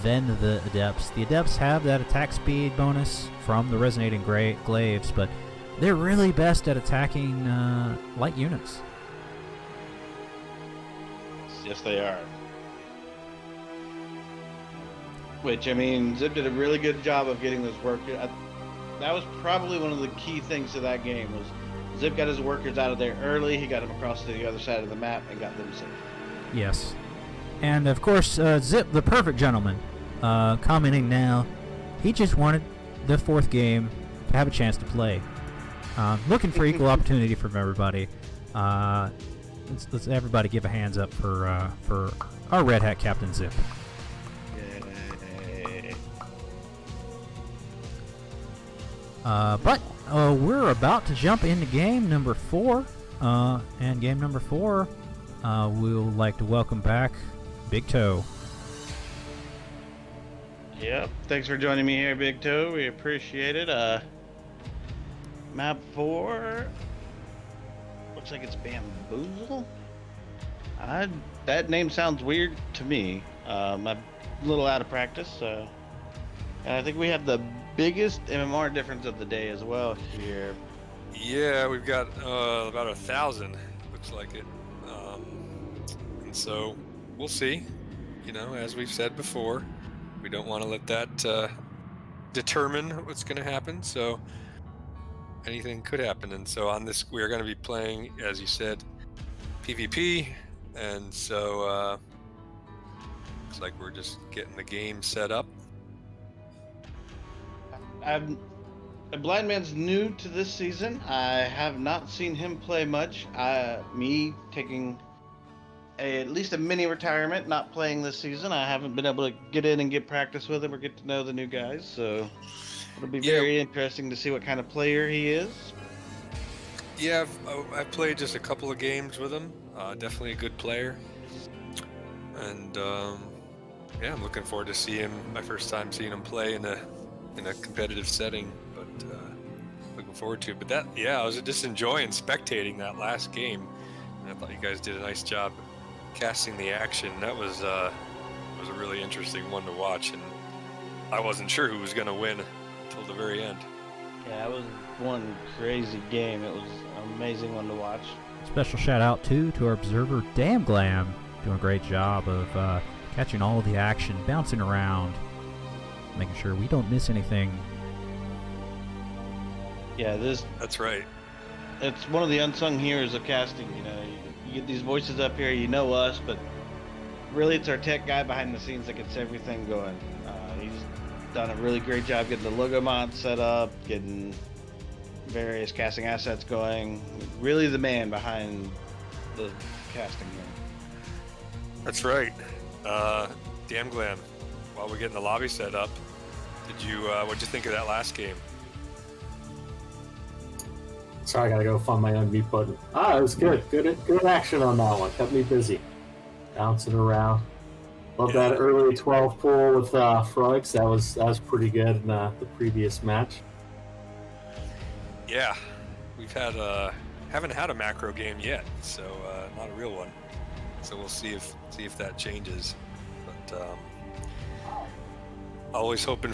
S1: than the Adepts. The Adepts have that attack speed bonus from the Resonating Glaives, but they're really best at attacking light units.
S3: Yes, they are. Which, I mean, Zip did a really good job of getting those workers. That was probably one of the key things to that game was Zip got his workers out of there early. He got them across to the other side of the map and got them safe.
S1: Yes. And, of course, Zip, the perfect gentleman, commenting now, he just wanted the 4th game to have a chance to play. Looking for equal opportunity from everybody. Let's everybody give a hands up for our Red Hat Captain Zip.
S3: Yay.
S1: But we're about to jump into game number 4. And game number 4, we'll like to welcome back Big Toe.
S3: Yep. Thanks for joining me here, Big Toe. We appreciate it. Map 4. Looks like it's Bamboozle. That name sounds weird to me. I'm a little out of practice. And I think we have the biggest MMR difference of the day as well here.
S2: Yeah, we've got about 1,000. Looks like it. And so we'll see. As we've said before, we don't want to let that determine what's going to happen. So anything could happen. And so on this, we're going to be playing, as you said, PvP. And so looks like we're just getting the game set up.
S3: Blind Man's new to this season. I have not seen him play much. Me taking at least a mini retirement, not playing this season. I haven't been able to get in and get practice with him or get to know the new guys. So it'll be very interesting to see what kind of player he is.
S2: Yeah, I've played just a couple of games with him. Definitely a good player. And I'm looking forward to see him. My first time seeing him play in a competitive setting, but looking forward to it. But I was just enjoying spectating that last game, and I thought you guys did a nice job casting the action. That was a really interesting one to watch, and I wasn't sure who was going to win until the very end.
S3: Yeah, it was one crazy game. It was an amazing one to watch.
S1: Special shout out to our observer Damn Glam, doing a great job of catching all of the action, bouncing around, making sure we don't miss anything.
S3: Yeah,
S2: that's right.
S3: It's one of the unsung heroes of casting. You get these voices up here, us, but really it's our tech guy behind the scenes that gets everything going. He's done a really great job getting the logo mod set up, getting various casting assets going. Really the man behind the casting here.
S2: That's right. Damn Glam, while we're getting the lobby set up, what'd you think of that last game?
S4: Sorry, I gotta go find my unmute button. It was good. Good action on that one. Kept me busy. Bouncing around. Love that early 12 pull with Frogs. That was pretty good in the previous match.
S2: Yeah, we've haven't had a macro game yet, so not a real one. So we'll see if that changes. But always hoping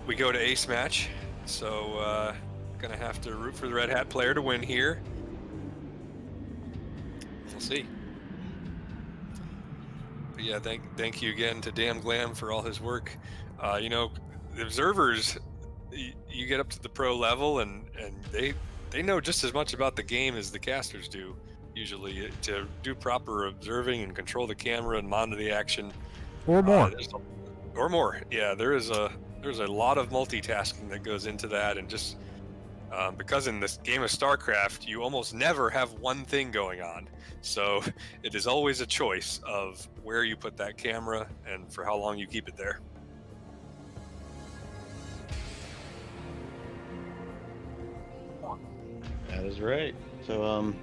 S2: we go to ace match. So gonna have to root for the Red Hat player to win here. We'll see. But yeah, thank you again to Damn Glam for all his work. The observers, you get up to the pro level and they know just as much about the game as the casters do, usually, to do proper observing and control the camera and monitor the action.
S1: Or more.
S2: Or more. Yeah, there's a lot of multitasking that goes into that, and just because in this game of Starcraft, you almost never have one thing going on. So it is always a choice of where you put that camera and for how long you keep it there.
S3: That is right. So,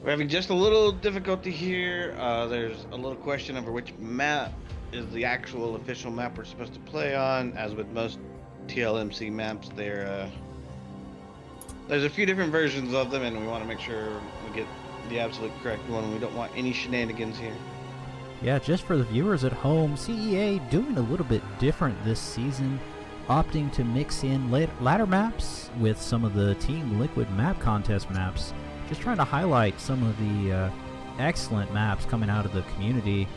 S3: we're having just a little difficulty here. There's a little question over which map is the actual official map we're supposed to play on. As with most TLMC maps, there's a few different versions of them, and we want to make sure we get the absolute correct one. We don't want any shenanigans here.
S1: Yeah, just for the viewers at home, CEA doing a little bit different this season, opting to mix in ladder maps with some of the Team Liquid map contest maps, just trying to highlight some of the excellent maps coming out of the community.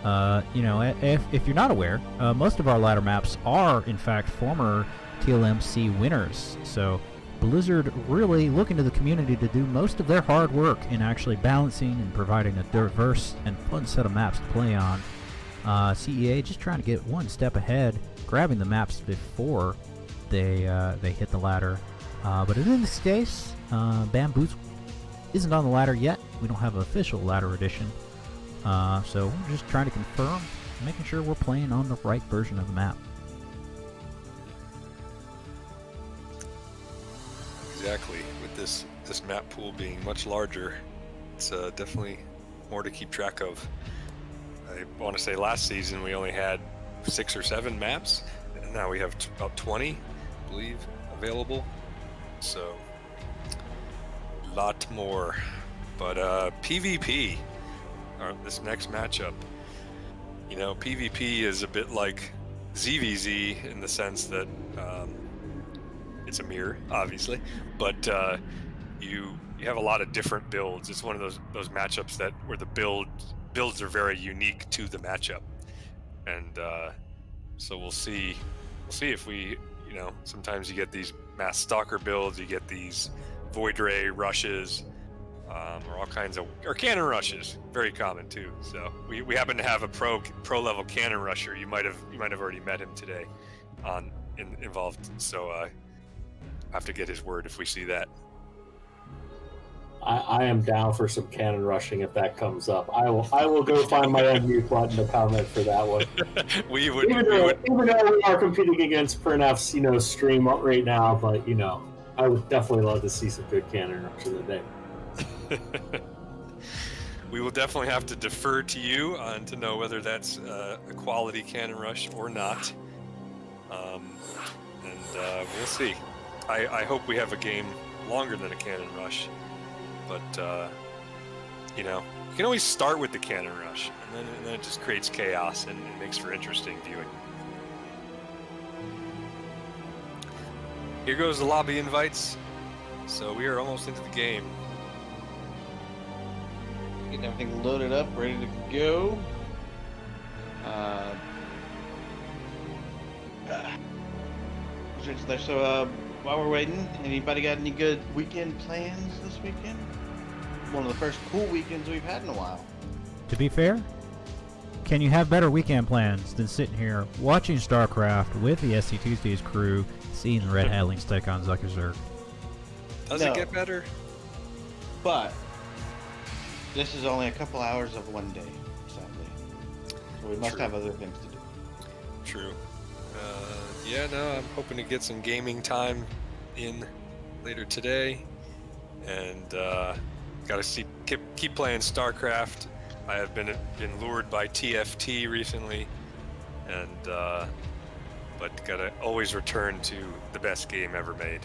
S1: If you're not aware, most of our ladder maps are, in fact, former TLMC winners. So Blizzard really looking to the community to do most of their hard work in actually balancing and providing a diverse and fun set of maps to play on. CEA just trying to get one step ahead, grabbing the maps before they hit the ladder. But in this case, Bamboos isn't on the ladder yet. We don't have an official ladder edition. So we're just trying to confirm, making sure we're playing on the right version of the map.
S2: Exactly. With this map pool being much larger, it's definitely more to keep track of. I want to say last season we only had 6 or 7 maps, and now we have about 20, I believe, available. So, a lot more. But PvP, this next matchup, PvP is a bit like ZVZ in the sense that it's a mirror, obviously, but you have a lot of different builds. It's one of those matchups where the builds are very unique to the matchup, and so we'll see if we, sometimes you get these mass stalker builds, you get these void ray rushes, or all kinds of, or cannon rushes, very common too. So we happen to have a pro level cannon rusher. You might have already met him today, involved. So I have to get his word if we see that.
S4: I am down for some cannon rushing if that comes up. I will go find my unmute button to comment for that one. Even though we are competing against Prnf's stream right now, but I would definitely love to see some good cannon rushing today.
S2: We will definitely have to defer to you to know whether that's a quality cannon rush or not, and we'll see. I hope we have a game longer than a cannon rush, but you can always start with the cannon rush, and then it just creates chaos and it makes for interesting viewing. Here goes the lobby invites. So we are almost into the game.
S3: Getting everything loaded up, ready to go. So while we're waiting, anybody got any good weekend plans this weekend? One of the first cool weekends we've had in a while.
S1: To be fair, can you have better weekend plans than sitting here watching Starcraft with the SCTuesdays crew, seeing the Red Hatlings take on Zuckerzerg?
S2: Does it get better?
S3: But this is only a couple hours of one day, sadly. So we must have other things to do.
S2: True. I'm hoping to get some gaming time in later today, and gotta keep playing Starcraft. I have been lured by TFT recently, and but gotta always return to the best game ever made,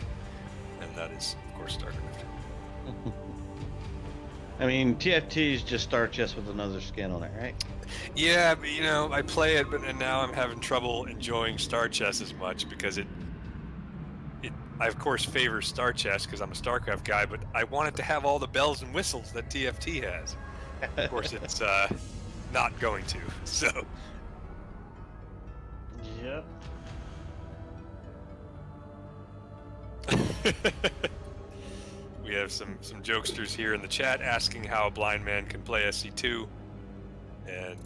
S2: and that is, of course, Starcraft.
S3: I mean, TFT is just Star Chess with another skin on it, right?
S2: Yeah, but, I play it, and now I'm having trouble enjoying Star Chess as much because I of course favor Star Chess because I'm a StarCraft guy, but I want it to have all the bells and whistles that TFT has. Of course, it's not going to. So.
S3: Yep.
S2: We have some jokesters here in the chat asking how a blind man can play SC2, and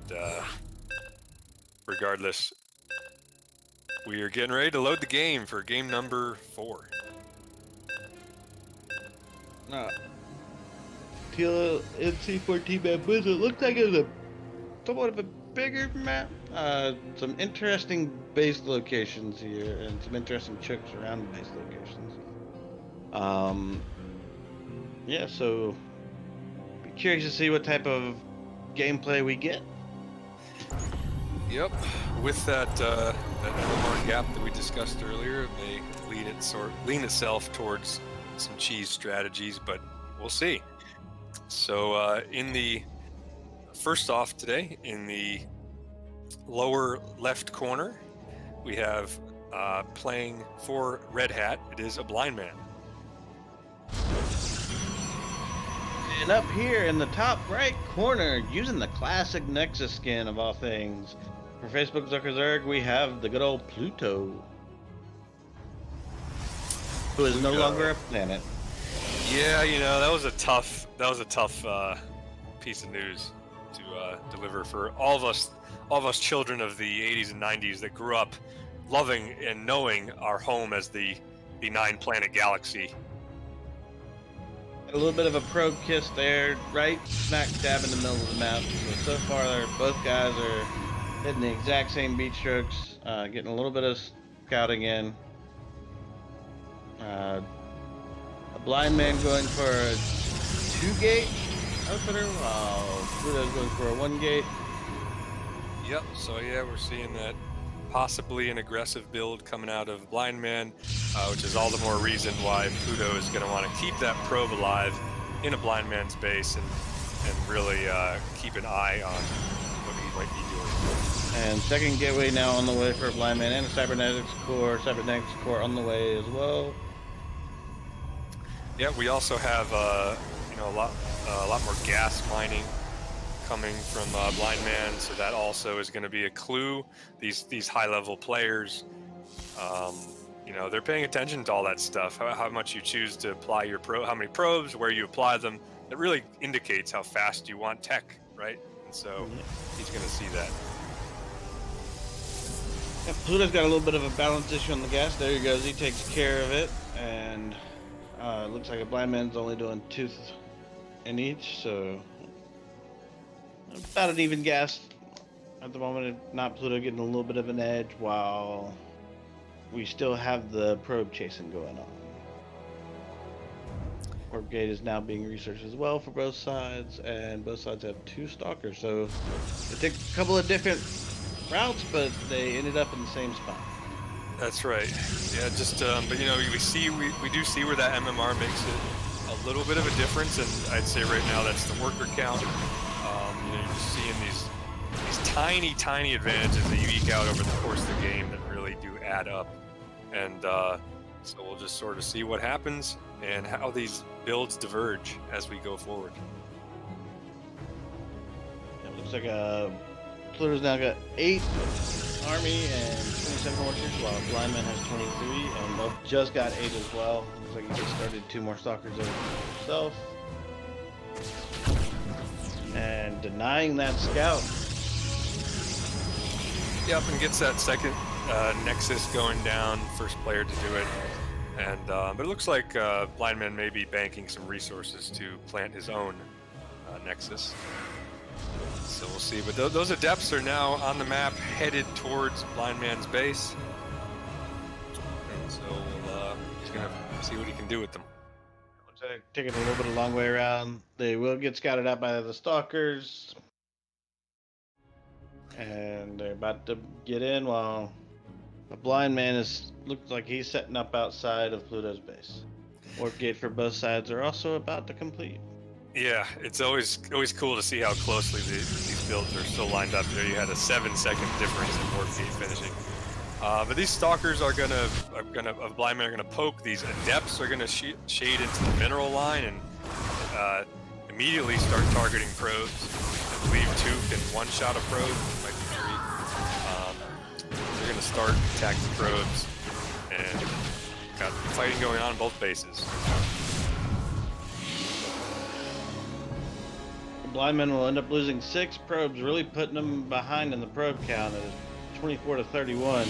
S2: regardless, we are getting ready to load the game for game number 4.
S3: Teal NC14 map Blizzard looks like it's a somewhat of a bigger map. Some interesting base locations here, and some interesting tricks around the base locations. Yeah, so be curious to see what type of gameplay we get.
S2: Yep, with that MMR gap that we discussed earlier, it may lean itself towards some cheese strategies, but we'll see. So first off today, in the lower left corner, we have playing for Red Hat, it is a blind man.
S3: And up here in the top right corner, using the classic Nexus skin of all things, for Facebook Zuckerzerg, we have the good old Pluto, who is no longer a planet.
S2: Yeah, you know, that was a tough piece of news to deliver for all of us children of the 80s and 90s that grew up loving and knowing our home as the 9-planet galaxy.
S3: A little bit of a probe kiss there, right smack dab in the middle of the map. So far, both guys are hitting the exact same beat strokes, getting a little bit of scouting in. A blind man going for a 2-gate outfitter, while Pluto's going for a 1-gate.
S2: Yep, so yeah, we're seeing that possibly an aggressive build coming out of Blind Man, which is all the more reason why Pluto is going to want to keep that probe alive in a Blind Man's base and really keep an eye on what he might be doing.
S3: And second gateway now on the way for a Blind Man, and a Cybernetics core on the way as well.
S2: Yeah, we also have a lot more gas mining coming from Blind Man, so that also is going to be a clue. These high-level players, they're paying attention to all that stuff. How much you choose to apply your how many probes, where you apply them. It really indicates how fast you want tech, right? And so he's going to see that.
S3: Yeah, Pluto's got a little bit of a balance issue on the gas. There he goes. He takes care of it, and it looks like a Blind Man's only doing 2 in each, so about an even gas at the moment. If not, Pluto getting a little bit of an edge, while we still have the probe chasing going on. Orb gate is now being researched as well for both sides, and both sides have 2 stalkers. So they took a couple of different routes, but they ended up in the same spot.
S2: That's right. Yeah, just but we do see where that MMR makes it a little bit of a difference, and I'd say right now that's the worker count. You're just seeing these tiny advantages that you eke out over the course of the game that really do add up, and so we'll just sort of see what happens and how these builds diverge as we go forward.
S3: It looks like Pluto's now got 8 army and 27 horses, while Blind Man has 23, and both just got 8 as well. Looks like he just started 2 more stalkers over himself. And denying that scout.
S2: Yep, and gets that second Nexus going down, first player to do it. And but it looks like Blind Man may be banking some resources to plant his own Nexus. So we'll see. But those adepts are now on the map, headed towards Blind Man's base. And so he's going to see what he can do with them.
S3: Taking a little bit of a long way around. They will get scouted out by the stalkers, and they're about to get in while the Blind Man looks like he's setting up outside of Pluto's base. Warp gate for both sides are also about to complete.
S2: Yeah, it's always cool to see how closely these builds are still lined up. There you had a 7-second difference in warp gate finishing. But these stalkers are gonna Blind Man are gonna poke. These adepts are gonna shade into the mineral line and immediately start targeting probes. I believe 2 can one-shot a probe. Might be 3. They're gonna start attacking probes, and got fighting going on both bases.
S3: Blindman will end up losing 6 probes, really putting them behind in the probe count at 24 to 31.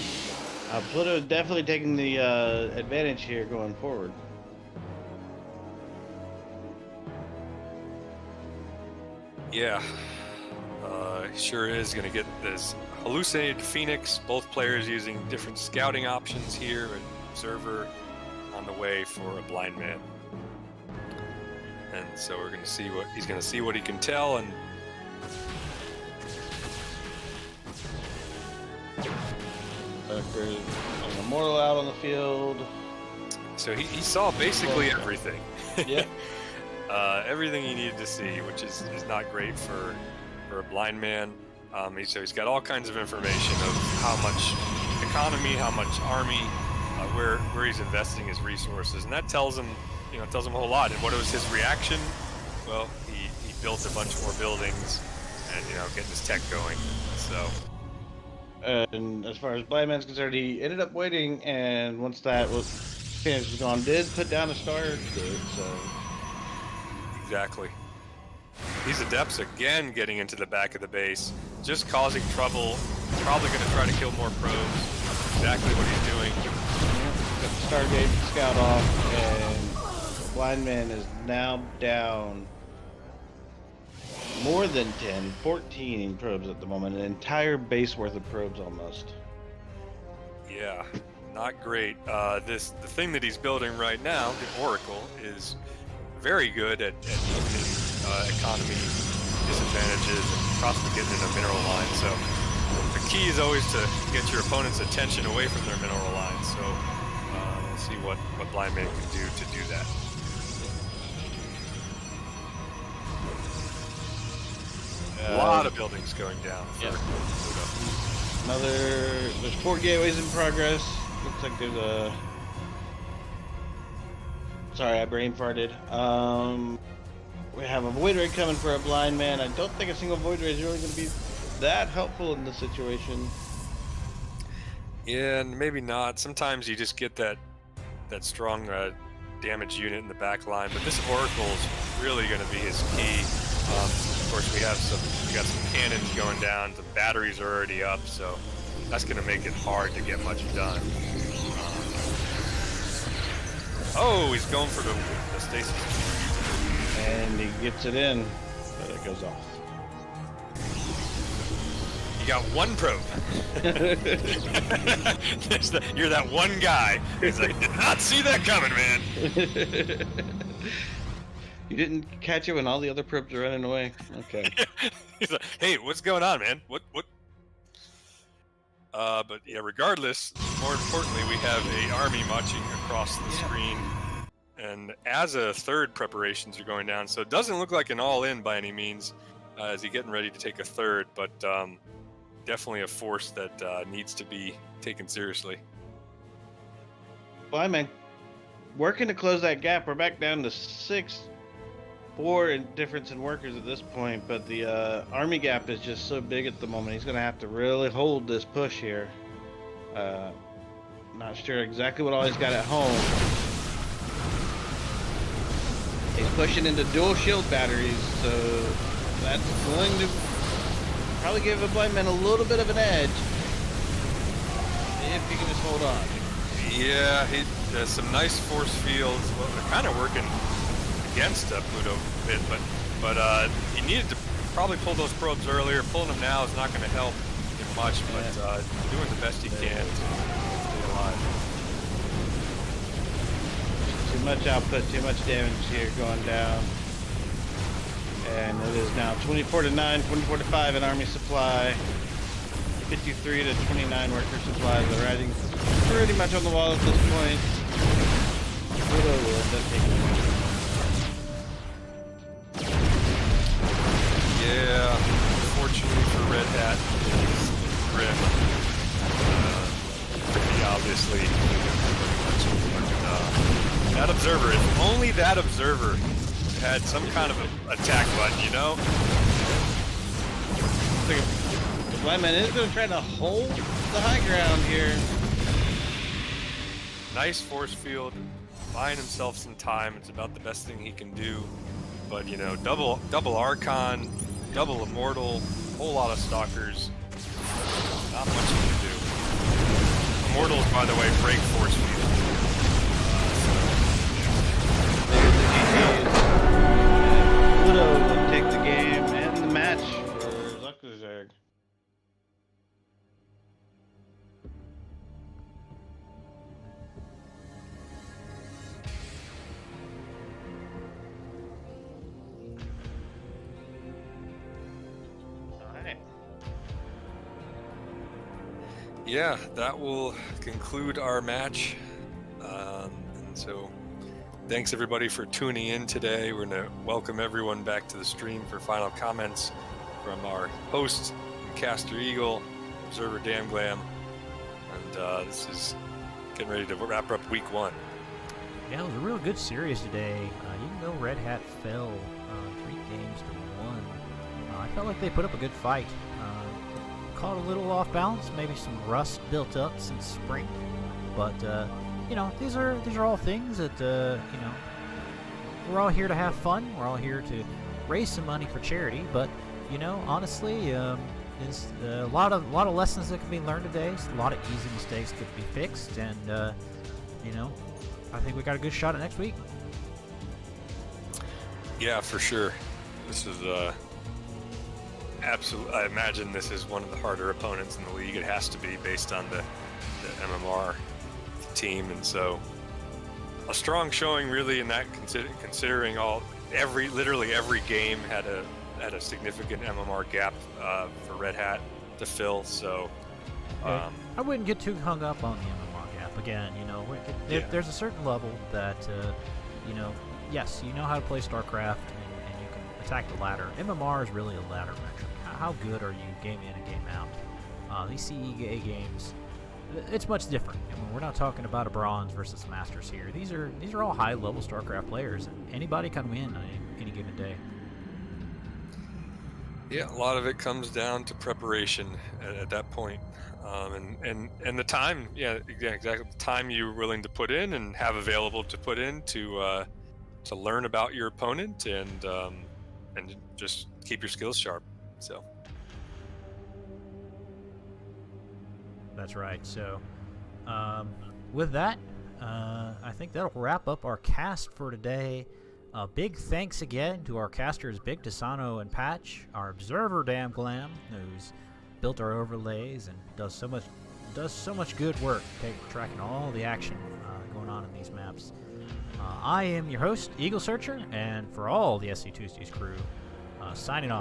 S3: Pluto definitely taking the advantage here going forward.
S2: Yeah, sure is going to get this hallucinated Phoenix. Both players using different scouting options here. An observer on the way for a blind man, and so we're going to see what he's going to see what he can tell. And
S3: There's an Immortal out on the field.
S2: so he saw basically everything.
S3: Yeah.
S2: Everything he needed to see, which is not great for a blind man. So he's got all kinds of information of how much economy, how much army, where he's investing his resources, and that tells him a whole lot. And what was his reaction? Well, he built a bunch more buildings and getting his tech going. So.
S3: And as far as Blind Man's concerned, he ended up waiting, and once that Phoenix was gone, did put down a star gate. So.
S2: Exactly. These Adepts again getting into the back of the base, just causing trouble. Probably going to try to kill more probes. Exactly what he's doing.
S3: Got the Stargate scout off, and Blind Man is now down more than 10, 14 probes at the moment. An entire base worth of probes almost.
S2: Yeah, not great. The thing that he's building right now, the Oracle, is very good at limiting economy disadvantages and possibly getting in a mineral line. So the key is always to get your opponent's attention away from their mineral line. So we'll see what Blind Man can do to do that. A lot of buildings going down for Pluto.
S3: There's 4 gateways in progress. Looks like there's a... Sorry, I brain farted. We have a Void Ray coming for a Blind Man. I don't think a single Void Ray is really going to be that helpful in this situation.
S2: Yeah, and maybe not. Sometimes you just get that strong damage unit in the back line, but this Oracle is really going to be his key. Of course, we got some cannons going down. The batteries are already up, so that's going to make it hard to get much done. Oh, he's going for the stasis.
S3: And he gets it in, but it goes off.
S2: You got one probe. You're that one guy who's like, did not see that coming, man.
S3: You didn't catch it when all the other probes are running away? Okay.
S2: He's like, hey, what's going on, man? What? But yeah, regardless, more importantly, we have an army marching across the screen. And as a third, preparations are going down, so it doesn't look like an all-in by any means as he's getting ready to take a third, but definitely a force that needs to be taken seriously.
S3: Blind Man working to close that gap. We're back down to 4 in difference in workers at this point, but the army gap is just so big at the moment. He's going to have to really hold this push here. Not sure exactly what all he's got at home. He's pushing into dual shield batteries, so that's going to probably give a Blind Man a little bit of an edge if he can just hold on.
S2: Yeah, there's some nice force fields. Well, they're kind of working against Pluto a bit, but he needed to probably pull those probes earlier. Pulling them now is not going to help him much, but doing the best he can to stay alive.
S3: Too much output, too much damage here going down. And it is now 24 to 9, 24 to 5 in army supply. 53 to 29 worker supplies. The writing pretty much on the wall at this point. Pluto will end up taking it.
S2: Yeah, unfortunately for Red Hat, it's grim. Pretty obviously. That observer, if only that observer had some kind of attack button, you know?
S3: The Blind Man is going to try to hold the high ground here.
S2: Nice force field, buying himself some time. It's about the best thing he can do. but you know, double Archon, double Immortal, whole lot of Stalkers. Not much you can do. Immortals, by the way, break force field.
S3: Pluto will take the game and the match for Zuckerzerg. Alright.
S2: Yeah, that will conclude our match. And so, thanks everybody for tuning in today. We're going to welcome everyone back to the stream for final comments from our host, Caster Eagle, Observer Damn Glam, and this is getting ready to wrap up week 1.
S1: Yeah, it was a real good series today. Even though Red Hat fell 3 games to 1, I felt like they put up a good fight. Caught a little off balance, maybe some rust built up since spring, but you know, these are all things that you know, we're all here to have fun. We're all here to raise some money for charity. But you know, honestly, there's a lot of lessons that can be learned today. A lot of easy mistakes could be fixed, and you know, I think we got a good shot at next week.
S2: Yeah, for sure. This is absolutely. I imagine this is one of the harder opponents in the league. It has to be based on the MMR team, and so a strong showing really in that, considering literally every game had a significant MMR gap for Red Hat to fill. So
S1: I wouldn't get too hung up on the MMR gap. Again, you know, there's a certain level that you know, yes, you know how to play Starcraft and you can attack the ladder. MMR is really a ladder metric. How good are you game in and game out? These CEA games, it's much different. I mean, we're not talking about a bronze versus a masters here. These are all high-level StarCraft players, and anybody can win on any given day.
S2: Yeah, a lot of it comes down to preparation at that point, and the time. Yeah, exactly. The time you're willing to put in and have available to put in to learn about your opponent and just keep your skills sharp. So.
S1: That's right. So, with that, I think that'll wrap up our cast for today. Big thanks again to our casters, Big Desano and Patch, our observer, Damn Glam, who's built our overlays and does so much good work tracking all the action going on in these maps. I am your host, Eagle Searcher, and for all the SC Tuesdays crew, signing off.